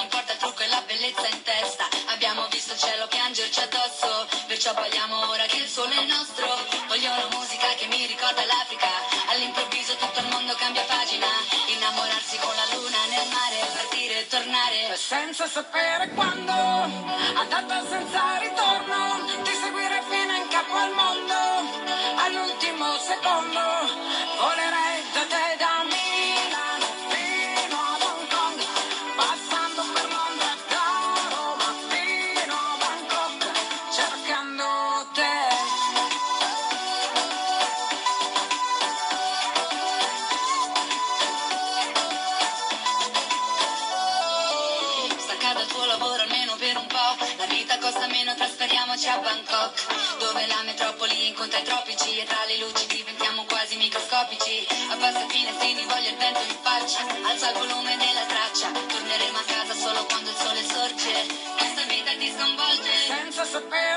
importa il trucco e la bellezza in testa. Abbiamo visto il cielo piangerci addosso, perciò balliamo ora che il sole è nostro. Voglio una musica che mi ricorda l'Africa, all'improvviso tutto il mondo cambia pagina. Innamorarsi con la luna nel mare, partire e tornare senza sapere quando, andata senza ritorno, ti seguire fino in capo al mondo, all'ultimo secondo, volerei da te da Milano fino ad Hong Kong, passando per Londra da Roma fino a Bangkok, cercando te. Dal tuo lavoro almeno per un po', la vita costa meno, trasferiamoci a Bangkok, dove la metropoli incontra i tropici e tra le luci diventiamo quasi microscopici. Abbassa i finestrini, voglio il vento in faccia, alza il volume della traccia, torneremo a casa solo quando il sole sorge, questa vita ti sconvolge senza sapere